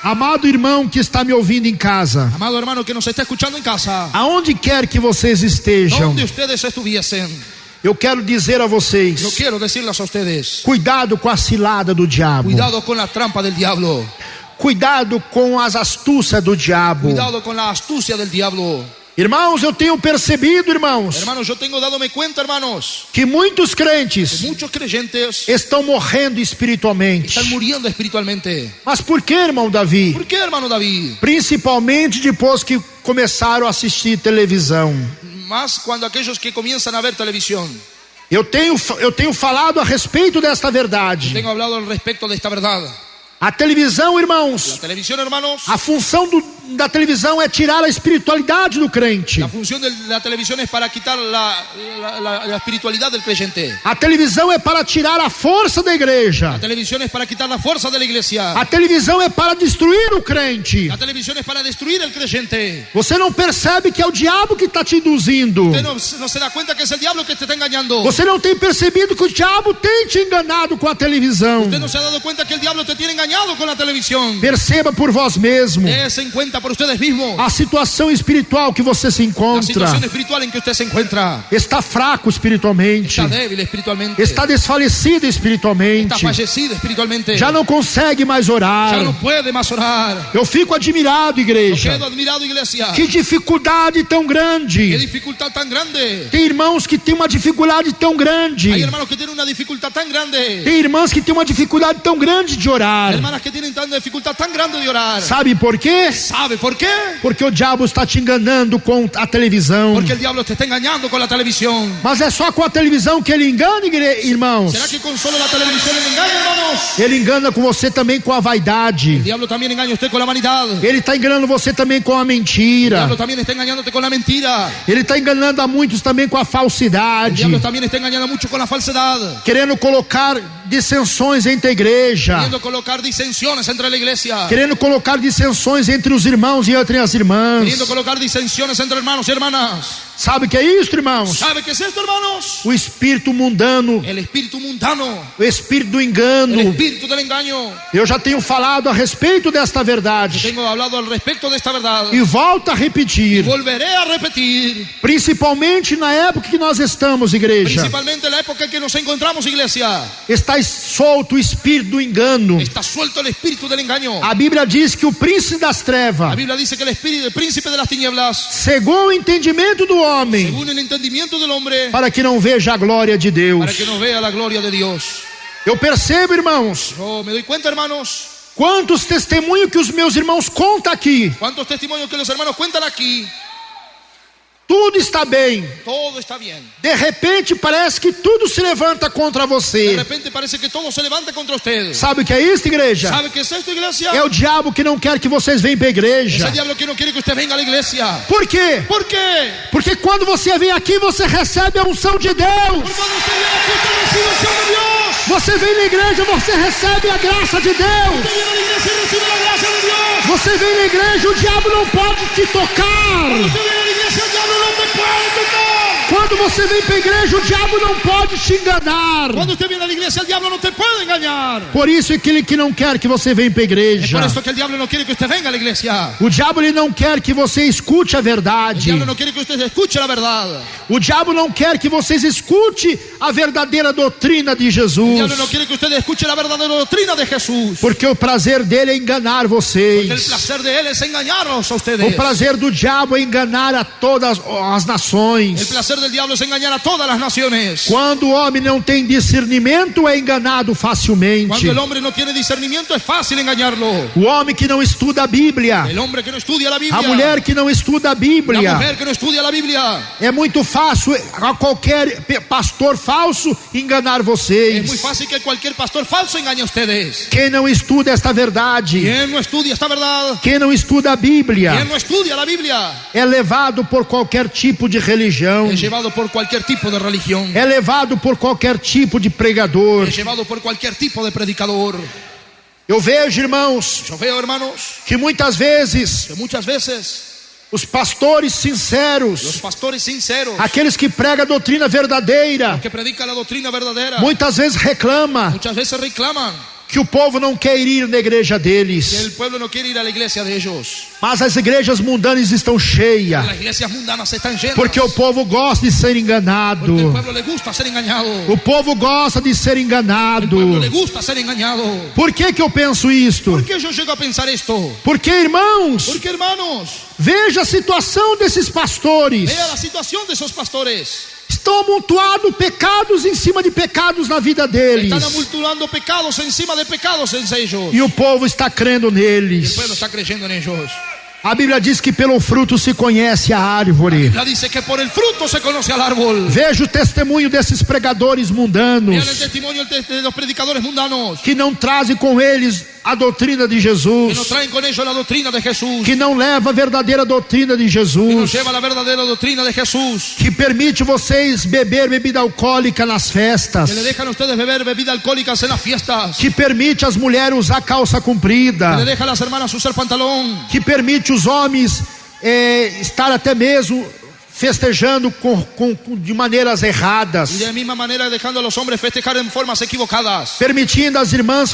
Amado irmão que está me ouvindo em casa, Amado hermano que nos está escuchando en casa, aonde quer que vocês estejam, donde ustedes estuviesen, eu quero dizer a yo vocês, quiero decirles a ustedes, cuidado com a cilada do diabo. cuidado con la trampa del diablo, Cuidado com as astúcias do diabo. cuidado con la astucia del diablo. Irmãos, eu tenho percebido, irmãos, Hermanos, yo tengo dado cuenta, hermanos, que muitos crentes que muchos creyentes estão morrendo espiritualmente. están muriendo espiritualmente. Mas por que, irmão Davi? ¿Por qué, hermano David? Principalmente depois que começaram a assistir televisão. Más cuando aquellos que comienzan a ver televisión. Eu tenho falado a respeito desta verdade. Tengo hablado al respecto de esta verdad. A televisão, La irmãos, televisión, hermanos, a função da televisão é tirar a espiritualidade do crente. la función de la televisión es para quitar la espiritualidad del creyente. A televisão é para tirar a força da igreja. La televisión es para quitar la fuerza de la iglesia. A televisão é para destruir o crente. La televisión es para destruir el creyente. Você não percebe que é o diabo que está te induzindo. Usted no se da cuenta que es el diablo que te está engañando. Você não tem percebido que o diabo tem te enganado com a televisão. Usted no se ha dado cuenta que el diablo te tiene engañado con la televisión. Perceba por vós mesmo Dese en cuenta por ustedes mismos a situação espiritual que você se la encontra. situación espiritual en que usted se encuentra. Está fraco espiritualmente. Está débil espiritualmente. Está desfalecido espiritualmente. Está fallecido espiritualmente. Já não consegue mais orar. Ya no puede más orar. Eu fico admirado, Yo igreja. quedo admirado, iglesia. Que dificuldade tão Qué grande. dificultad tan grande. Tem irmãos que têm uma dificuldade tão grande. Hay hermanos que tienen una dificultad tan grande. Tem irmãs que têm uma dificuldade tão grande de orar. Hermanas que tienen tanta dificultad tan grande de orar. Sabe por quê? ¿Sabe por qué? Porque o diabo está te enganando com a televisão. Porque el diablo te está engañando con la televisión. Mas é só com a televisão que ele engana, irmãos. ¿Será que con solo la televisión le engaña, hermanos? Ele engana com você também com a vaidade. El diablo también engaña a usted con la vanidad. Ele está enganando você também com a El mentira. diablo también está engañándote con la mentira. Ele está enganando a muitos também com a El falsidade. diablo también está engañando mucho con la falsedad. Querendo colocar dissensões entre a igreja. Queriendo colocar disensiones entre la iglesia. Querendo colocar dissensões entre os irmãos e entre as irmãs. Queriendo colocar disensiones entre hermanos y hermanas. Sabe o que é isso, irmãos? ¿Sabe qué es esto, hermanos? O espírito mundano, El espíritu mundano. o espírito do El engano. espíritu del engaño. Eu já tenho falado a respeito desta verdade. Tengo hablado al respecto de esta verdad. E volto a repetir. Volveré a repetir. Principalmente na época que nós estamos, igreja. Principalmente en la época en que nos encontramos, iglesia. Está solto o espírito do engano. Está suelto el espíritu del engaño. A Bíblia diz que o príncipe das La trevas Biblia dice que el príncipe de las tinieblas, cegou o entendimento do homem según el entendimiento del hombre, para que não veja a glória de Deus. para que no vea la gloria de Dios. Eu percebo, irmãos, Yo me doy cuenta, hermanos, quantos testemunhos que os meus irmãos contam aqui. cuántos testimonios que los hermanos cuentan aquí. Tudo está bem. Todo está bien. De repente parece que tudo se levanta contra De você. repente parece que todo se levanta contra usted. Sabe o que é isso, igreja? ¿Sabe qué es esto, iglesia? É o diabo que não quer que vocês venham para a Es igreja. el diablo que no quiere que usted venga a la iglesia. Por quê? ¿Por qué? Porque quando você vem aqui, você recebe a unção de Deus. Porque cuando usted viene aquí, usted recibe unción de Dios. Você vem na igreja, você recebe a graça de Deus. Usted viene a la iglesia y recibe la gracia de Dios. Você vem na igreja, o diabo não pode te tocar. Cuando usted viene a la iglesia, el diablo no te puede tocar. Quando você vem para a igreja, o diabo não pode te enganar. Cuando usted viene a la iglesia, el diablo no te puede engañar. Por isso é aquele que não quer que você venha para a Es igreja. por eso que el diablo no quiere que usted venga a la iglesia. O diabo ele não quer que você escute a El verdade. diablo no quiere que usted escuche la verdad. O diabo não quer que vocês escute a verdadeira doutrina de El Jesus. diablo no quiere que usted escuche la verdadera doctrina de Jesús. Porque o prazer dele é enganar Porque el vocês. placer de él es engañarnos a O ustedes. prazer do diabo é enganar a todas as El nações. placer del diablo es engañar a todas las naciones. Quando o homem não tem discernimento, é enganado facilmente. Cuando el hombre no tiene discernimiento, es fácil engañarlo. O homem que não estuda a Bíblia, El hombre que no estudia la Biblia, a mulher que não estuda a la Bíblia, mujer que no estudia la Biblia, é muito fácil a qualquer pastor falso enganar es muy vocês. fácil que cualquier pastor falso engañe a ustedes. Quem não estuda esta verdade, Quien no estudia esta verdad, quem não estuda a Bíblia, quien no estudia la Biblia, é levado por qualquer tipo de religião, es llevado por cualquier tipo de religión, é levado por qualquer tipo de pregador. es llevado por cualquier tipo de predicador. Eu vejo, irmãos, Yo veo, hermanos, que muitas vezes que muchas veces os pastores los sinceros, pastores sinceros, aqueles que pregam a doutrina verdadeira, que predican la doctrina verdadera, muitas vezes reclamam muchas veces reclaman que o povo não quer ir na igreja que deles. el pueblo no quiere ir a la iglesia de ellos. Mas as igrejas mundanas estão cheias, Las iglesias mundanas están llenas. porque o povo gosta de ser Porque el enganado. pueblo le gusta ser engañado. O povo gosta de ser El pueblo enganado. le gusta ser engañado. Por que eu penso isto? ¿Por qué yo llego a pensar esto? Porque, irmãos, Porque, hermanos, veja a situação desses pastores. vea la situación de esos pastores. Estão amontoados pecados em cima de pecados na vida deles. Están amultando pecados encima de pecados en ellos. E o povo está crendo El neles. pueblo está creyendo en ellos. A Bíblia diz que pelo fruto se conhece a árvore. La dice que por el fruto se conoce al árbol. Veja o testemunho desses pregadores Vean el mundanos, testimonio de los predicadores mundanos, que não trazem com eles a doutrina de que no Jesus, traen con ellos la doctrina de Jesús, que não leva a verdadeira doutrina de que nos Jesus, lleva la verdadera doctrina de Jesús, que permite vocês beber bebida alcoólica nas festas, que le dejan a ustedes beber bebida alcohólicas en las fiestas, que permite as mulheres usar calça que comprida, le deja a las hermanas usar pantalón, que permite os homens estar até mesmo festejando de maneiras erradas, y de la misma manera dejando a los hombres festejar en formas equivocadas, permitindo as irmãs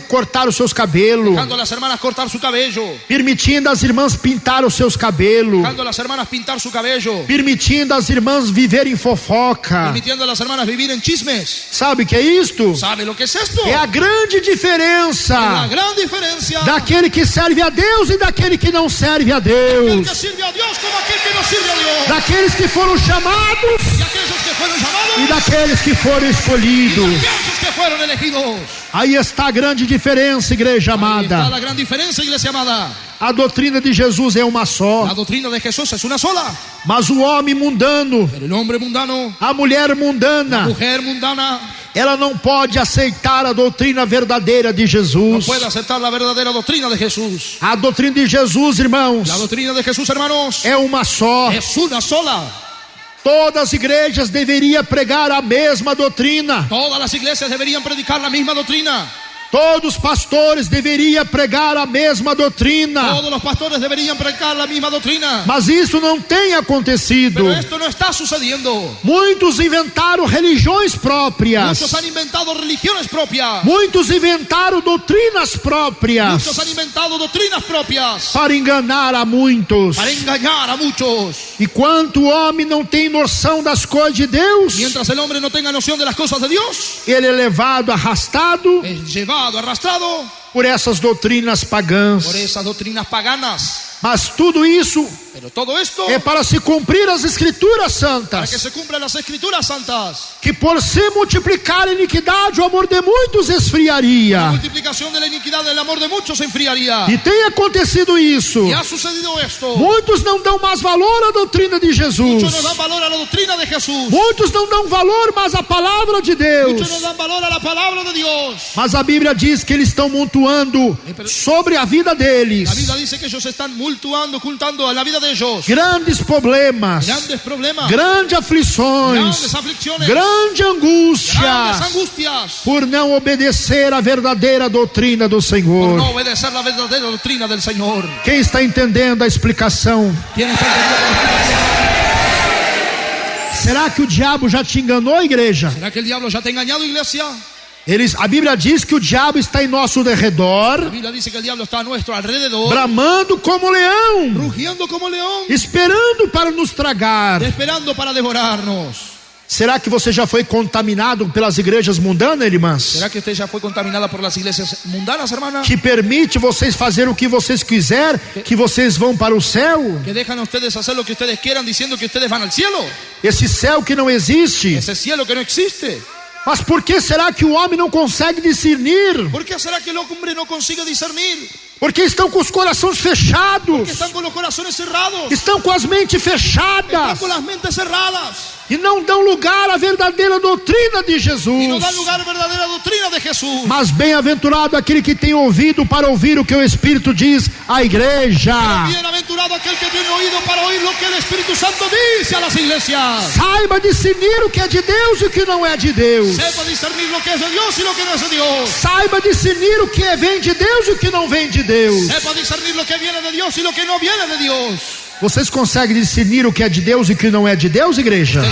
cortar os seus cabelos, dejando a las hermanas cortar su cabello, permitindo as irmãs pintar os seus cabelos, dejando a las hermanas pintar su cabello, permitindo as irmãs viverem fofoca. permitiendo a las hermanas vivir en chismes. Sabe o que é isto? ¿Sabe lo que es esto? É a grande La diferença gran diferencia daquele que serve a Deus e daquele que não serve a del Deus, que sirve a Dios como aquel que no sirve a Dios, daqueles que foram chamados y aquellos que fueron llamados e daqueles que foram y escolhidos. aquellos que fueron elegidos. Aí está a grande diferença, igreja Ahí está amada. la gran diferencia, iglesia amada. A doutrina de Jesus é uma La só, doctrina de Jesús es una sola, mas o homem mundano, pero el hombre mundano, a mulher la mundana, mujer mundana, ela não pode aceitar a doutrina verdadeira de no Jesus. puede aceptar la verdadera doctrina de Jesús. A doutrina de Jesus, irmãos, La doctrina de Jesús, hermanos, é uma só. es una sola. Todas as igrejas deveriam pregar a mesma doutrina. Todas las iglesias deberían predicar la misma doctrina. Todos os pastores deveriam pregar a mesma doutrina. Todos los pastores deberían predicar la misma doctrina. Mas isso não tem acontecido. Pero esto no está sucediendo. Muitos inventaram religiões próprias. Muchos han inventado religiones propias. Muitos inventaram doutrinas próprias Muchos han inventado doctrinas propias para enganar a muitos. para engañar a muchos. E quanto o homem não tem noção das coisas de Deus, Mientras el hombre no tenga noción de las cosas de Dios, ele é levado, arrastado es llevado, arrastrado por essas doutrinas pagãs. por esas doctrinas paganas. Mas tudo isso Pero todo esto é para se cumprir as escrituras para que santas, se cumplan las escrituras santas. que por se multiplicar a iniquidade, o amor de muitos La esfriaria. multiplicación de la iniquidad, el amor de muchos se enfriaría. E tem acontecido isso. Y ha sucedido esto. Muitos não dão mais valor à doutrina de Jesus. Muchos no dan valor a la doctrina de Jesús. Muitos não dão valor mais à palavra de Deus. Muchos no dan valor a la palabra de Dios. Mas a Bíblia diz que eles estão montuando sobre a vida La deles Biblia dice que ellos están multuando, ocultando a la vida de de ellos grandes problemas, grandes problemas, grandes aflições, grandes aflicciones, grande angústia, grandes angustias, por não obedecer a verdadeira doutrina do por Senhor. no obedecer la verdadera doctrina del Señor. Quem está entendendo a explicação? ¿Quién está entendiendo? Será que o diabo já te enganou, igreja? ¿Será que el diablo ya te ha engañado, iglesia? A Bíblia diz que o diabo está em nosso derredor, La Biblia dice que el diablo está a nuestro alrededor, bramando como leão, rugiendo como león, esperando para nos tragar. esperando para devorarnos. Será que você já foi contaminado pelas igrejas mundanas, irmãs? ¿Será que usted ya fue contaminada por las iglesias mundanas, hermana? Que permite vocês fazer o que vocês quiser, que vocês vão para o céu? Que dejan a ustedes hacer lo que ustedes quieran diciendo que ustedes van al cielo. Esse céu que não existe. Ese cielo que no existe. Mas por que será que o homem não consegue discernir? ¿Por qué será que el hombre no consigue discernir? Porque estão com os corações fechados, Que están con los corazones cerrados, estão com as mentes están fechadas con las mentes cerradas e não dão lugar à verdadeira doutrina de y no Jesus. dan lugar a la verdadera doctrina de Jesús. Mas bem-aventurado aquele que tem ouvido para ouvir o que o Espírito diz à igreja. Bienaventurado aquel que tiene oído para oír lo que el Espíritu Santo dice a las iglesias. Saiba discernir o que é de Deus e o que não é de Deus. Sepa discernir lo que es de Dios y lo que no es de Dios. Saiba discernir o que vem de Deus e o que não vem de Deus. Sepa discernir lo que viene de Dios y lo que no viene de Dios. Vocês conseguem discernir o que é de Deus e o que não é de Deus, igreja?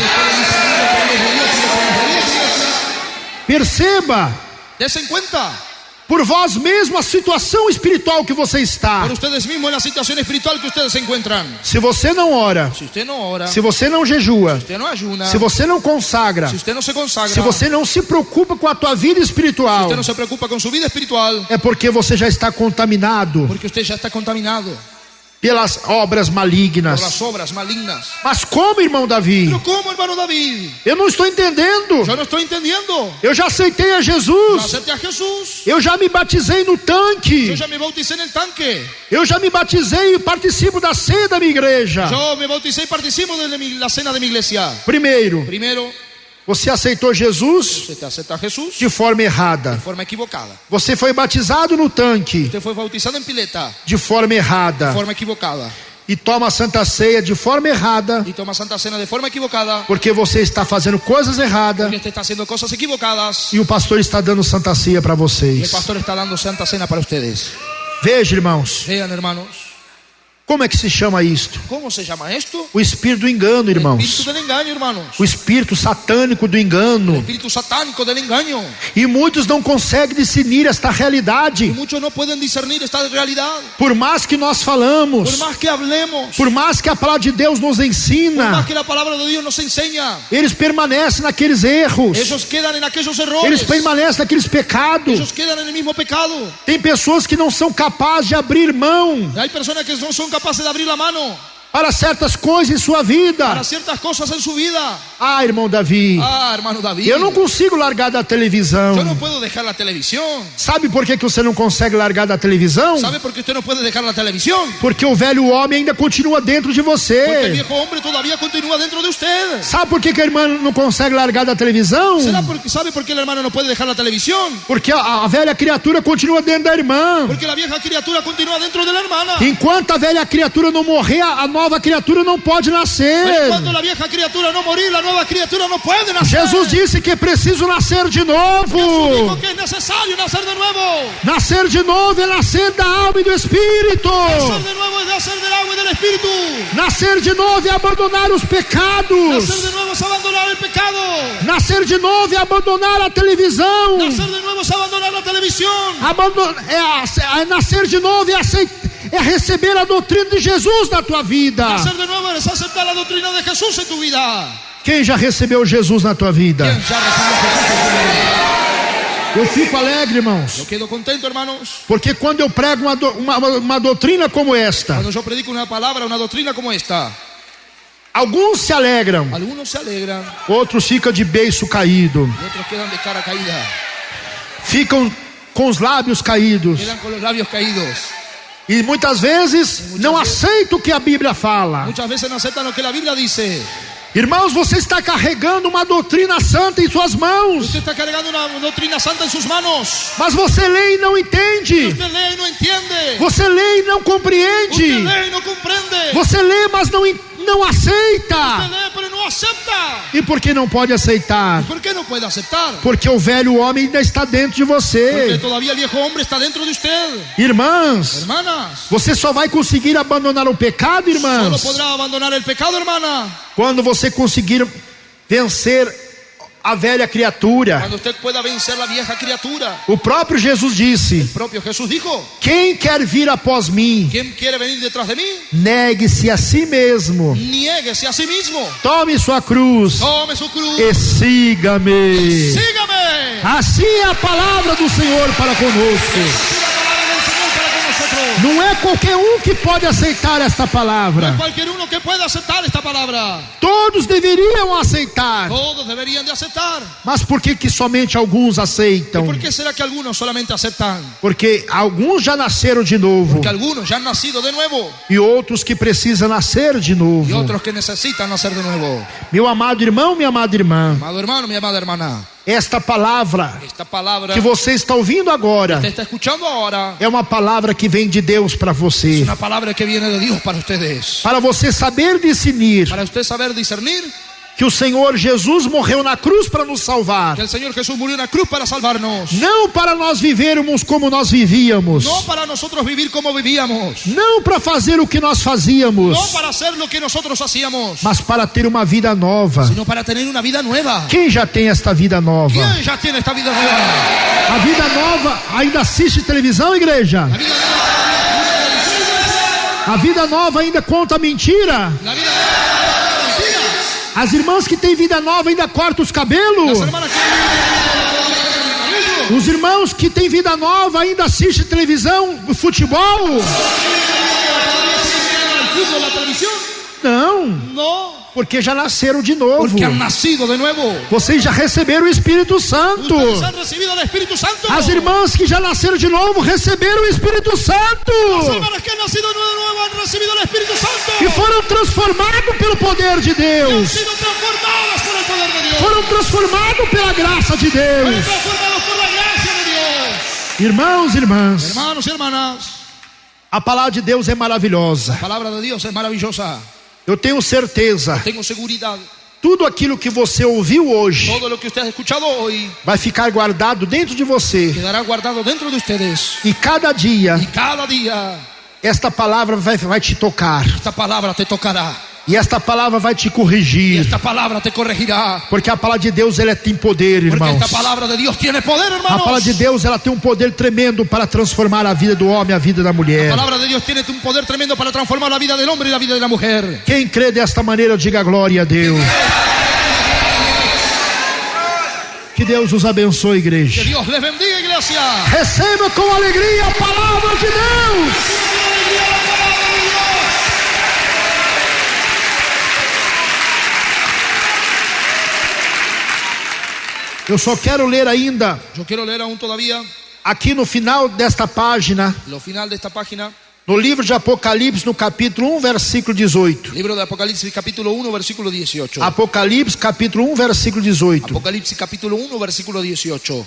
Perceba Des en cuenta por vós mesmo a situação espiritual que você está. por ustedes mismos en la situación espiritual que ustedes se encuentran. Se você não ora, Si usted no ora, se você não jejua, usted no ayuna, se você não consagra, si usted no se consagra, se você não se preocupa com a tua vida espiritual, usted no se preocupa con su vida espiritual, é porque você já está contaminado porque usted ya está contaminado pelas obras por malignas. las obras malignas. Mas como, irmão Davi? Pero ¿cómo, hermano David? Eu não estou entendendo. Yo no estoy entendiendo. Eu já aceitei a Yo Jesus. acepté a Jesús. Eu já me batizei no Yo tanque. ya me bauticé en el tanque. Eu já me batizei e participo da ceia da minha igreja. Yo me bauticé y participo de la cena de mi iglesia. Primeiro, Primero, você aceitou Jesus usted acepta a Jesús de forma errada. de forma equivocada. Você foi batizado no tanque Usted fue bautizado en pileta de forma de errada. forma equivocada. E toma a Santa Ceia de forma errada, Y toma Santa Cena de forma equivocada. porque você está fazendo coisas erradas Porque usted está haciendo cosas equivocadas. e o pastor está dando Santa Ceia para Y el vocês. pastor está dando Santa Cena para ustedes. Veja, irmãos, Vean, hermanos. como é que se chama isto? ¿Cómo se llama esto? O espírito do engano, El irmãos. espíritu del engaño, hermanos. O espírito satânico do El engano. espíritu satánico del engaño. E muitos não conseguem discernir esta Y realidade. muchos no pueden discernir esta realidad. Por mais que nós Por falamos, más que hablemos, por mais que a palavra de Deus nos por más ensina, que la palabra de Dios nos enseña, eles permanecem naqueles erros. ellos quedan en aquellos Eles errores. permanecem naqueles pecados. Ellos quedan en el mismo pecado. Tem pessoas que não são capazes de abrir mão Hay personas que no son capaces de abrir la mano para certas coisas em sua vida. para ciertas cosas en su vida. Ah, irmão Davi, Ah, hermano David, eu não consigo largar da televisão. yo no puedo dejar la televisión. Sabe por que você não consegue largar da televisão? ¿Sabe por qué usted no puede dejar la televisión? Porque o velho homem ainda continua dentro de Porque el você. viejo hombre todavía continúa dentro de usted. Sabe por que a irmã não consegue largar da televisão? ¿Sabe por qué el hermano no puede dejar la televisión? Porque a velha criatura continua dentro da irmã. Porque la vieja criatura continúa dentro de la hermana. Enquanto a velha criatura não morrer, a nova criatura não pode Pero nascer. cuando la vieja criatura no morir, la nueva criatura no puede nacer. Jesus disse que é preciso nascer de Jesús novo. dijo que es necesario nacer de nuevo. Nascer de novo é nascer da alma e do espírito. Nacer de nuevo es nacer del agua y del espíritu. Nascer de novo é abandonar os pecados. Nacer de nuevo es abandonar el pecado. Nascer de novo é abandonar a televisão. Nacer de nuevo es abandonar la televisión. Nascer de novo é receber a doutrina de Jesus na tua vida. Nacer de nuevo es aceptar la doctrina de Jesús en tu vida. Quem já recebeu Jesus na tua vida? ¿Quién ya recibió a Jesús en tu vida? Eu fico alegre, irmãos, Yo quedo contento, hermanos, porque quando eu prego uma doutrina como esta, cuando yo predico una palabra, una doctrina como esta. alguns se alegram, Algunos se alegran outros ficam de beiço caído, y otros quedan de cara caída. ficam com os lábios caídos Quedan con los labios caídos. e muitas vezes não aceitam o que a Bíblia fala. Muchas veces no aceptan lo que la Biblia dice. Irmãos, você está carregando uma doutrina santa em suas mãos. Usted está cargando una doctrina santa en sus manos. Mas você lê e não entende. Usted lee y no entiende. Você lê e não compreende. Usted lee y no comprende. Você lê, mas não aceita. Usted lee pero no acepta. E por que não pode aceitar? ¿Por qué no puede aceptar? Porque o velho homem ainda está dentro de Porque você. todavía el viejo hombre está dentro de usted. Irmãs, Hermanas, você só vai conseguir abandonar o pecado, solo irmãs, podrá abandonar el pecado, hermana, quando você conseguir vencer a velha criatura. cuando usted pueda vencer la vieja criatura. O próprio Jesus disse: El propio Jesús dijo: quem quer vir após mim, ¿quién quiere venir detrás de mí? negue-se a si mesmo, Niéguese a sí mismo. tome sua cruz Tome su cruz. e siga-me. Sígame. Assim é a palavra do Senhor para conosco. La palabra del Señor para con nosotros. Não é qualquer um que pode aceitar esta palavra. Cualquier uno que pueda aceptar esta palabra. Todos deveriam aceitar. Todos deberían de aceptar. Mas por que somente alguns aceitam? ¿Por qué será que algunos solamente aceptan? Porque alguns já nasceram de novo Que algunos ya han nacido de nuevo e outros que precisam nascer de y novo. otros que necesitan nacer de nuevo. Meu amado irmão, minha amada irmã, Amado hermano, mi amada hermana, esta palavra esta palabra que você está ouvindo agora que está escuchando ahora é uma palavra que vem de Deus para você. es una palabra que viene de Dios para ustedes. Para você saber discernir Para usted saber discernir que o Senhor Jesus morreu na cruz para nos salvar. que el Señor Jesús murió en la cruz para salvarnos. Não para nós vivermos como nós vivíamos. No para nosotros vivir como vivíamos. Não para fazer o que nós fazíamos. No para hacer lo que nosotros hacíamos. Mas para ter uma vida nova. Sino para tener una vida nueva. Quem já tem esta vida nova? ¿Quién ya tiene esta vida nueva? A vida nova ainda assiste televisão, igreja? La vida A vida nova ainda conta mentira? La vida nueva. As irmãs que têm vida nova ainda cortam os cabelos? Las hermanas que Os irmãos que têm vida nova ainda assistem televisão, futebol? el fútbol, la televisión. Não, No, porque já nasceram de novo. porque han nacido de nuevo. Vocês já receberam o Espírito Santo. Ustedes han recibido el Espíritu Santo. As irmãs que já nasceram de novo receberam o Espírito Santo. Las hermanas que han nacido de nuevo han recibido el Espíritu Santo. E foram transformados pelo poder de Han Deus. sido transformadas por el poder de Dios. Foram transformados pela graça de Fueron Deus. transformados por la gracia de Dios. Irmãos e irmãs, Hermanos y hermanas, a palavra de Deus é maravilhosa. la palabra de Dios es maravillosa. Eu tenho certeza, Tengo seguridad. tudo aquilo que você ouviu hoje Todo lo que usted ha escuchado hoy vai ficar guardado dentro de você. quedará guardado dentro de ustedes. E cada dia, Y cada día esta palavra vai te tocar. esta palabra te tocará. E esta palavra vai te Y corrigir. esta palabra te corregirá. Porque a palavra de Deus, ela tem poder, Porque irmãos. esta palabra de Dios tiene poder, A hermanos. palavra de Deus, ela tem um poder tremendo para transformar a vida do homem, a vida da La mulher. palabra de Dios tiene un poder tremendo para transformar la vida del hombre y la vida de la mujer. Quem crê desta maneira, diga glória a Deus. Que Deus os abençoe, Que igreja. Dios les bendiga, iglesia. Receba com alegria a palavra de Deus. Eu só quero ler ainda, Yo quiero leer aún todavía aqui no final desta página, lo final de esta página. no livro de Apocalipse, no capítulo 1, versículo 18. Libro de Apocalipsis capítulo 1 versículo 18. Apocalipse, capítulo 1, versículo 18. Apocalipsis capítulo 1 versículo 18.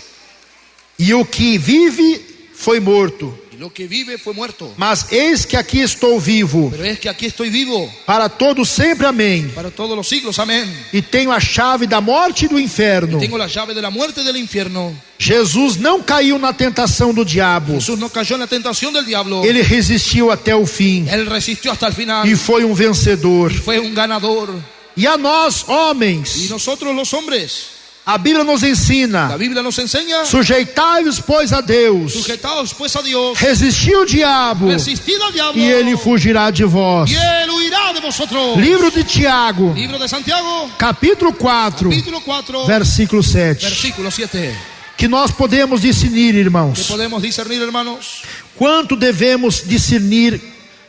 E o que vive foi morto, Y lo que vive fue muerto. mas eis que aqui estou vivo, Pero es que aquí estoy vivo para todo sempre, amém. para todos los siglos. Amén. E tenho a chave da morte e do inferno. Tengo la llave de la muerte y del infierno. Jesus não caiu na tentação do diabo. Jesús no cayó en la tentación del diablo. Ele resistiu até o fim Él resistió hasta el final. e foi vencedor. Fue un ganador. E a nós, Y homens, nosotros los hombres, a Bíblia nos la ensina: Biblia nos enseña: sujeitai-vos, pois, a Deus, sujetaos pues a Dios, resistiu o diabo resistid al diablo, e ele fugirá de vós. y él huirá de vosotros. Livro de Tiago, Libro de Santiago, capítulo 4, capítulo 4, versículo 7. versículo 7. Que nós podemos discernir, Que irmãos, podemos discernir, hermanos, quanto devemos discernir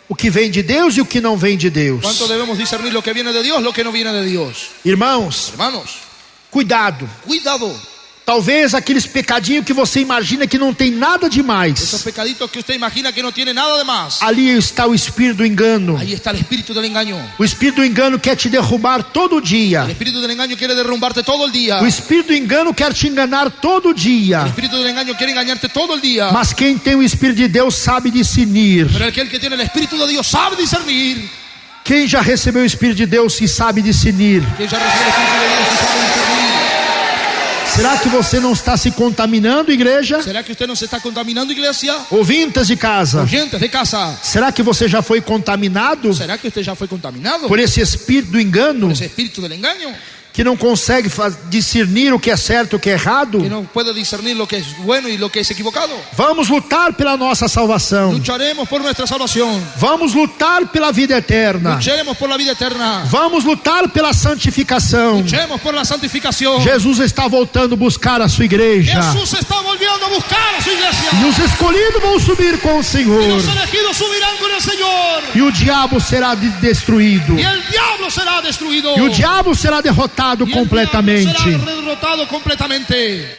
o que vem de Deus e o que não vem de Deus. cuánto debemos discernir lo que viene de Dios, lo que no viene de Dios. Irmãos, Hermanos, cuidado. cuidado. Talvez aqueles pecadinhos que você imagina que não tem nada Esos demais. pecaditos que usted imagina que no tiene nada de más. Ali está o espírito do engano. Ahí está el espíritu del engaño. O espírito do engano quer te derrubar todo El dia. espíritu del engaño quiere derrumbarte todo el día. O espírito do engano quer te enganar todo El dia. espíritu del engaño quiere engañarte todo el día. Mas quem tem o espírito de Deus sabe discernir. Pero aquel que tiene el espíritu de Dios sabe discernir. Quem já recebeu o espírito de Deus e sabe discernir. Que ya recibe el espíritu de Dios y sabe discernir. Será que você não está se contaminando, igreja? ¿Será que usted no se está contaminando, iglesia? Ouvintes de casa, Oyentes de casa. será que você já foi contaminado ¿Será que usted ya fue contaminado por esse espírito do engano, por ese espíritu del engaño? que não consegue discernir o que é certo e o que é errado? Que no puede discernir lo que es bueno y lo que es equivocado. Vamos lutar pela nossa salvação. Lucharemos por nuestra salvación. Vamos lutar pela vida eterna. Lucharemos por la vida eterna. Vamos lutar pela santificação. Luchemos por la santificación. Jesus está voltando buscar a sua igreja. Jesús está volviendo a buscar a su iglesia. E os escolhidos vão subir com o Y Senhor. los elegidos subirán con el Señor. E o diabo será destruído. Y el diablo será destruido. E o diabo será derrotado Y el diablo completamente. será derrotado completamente.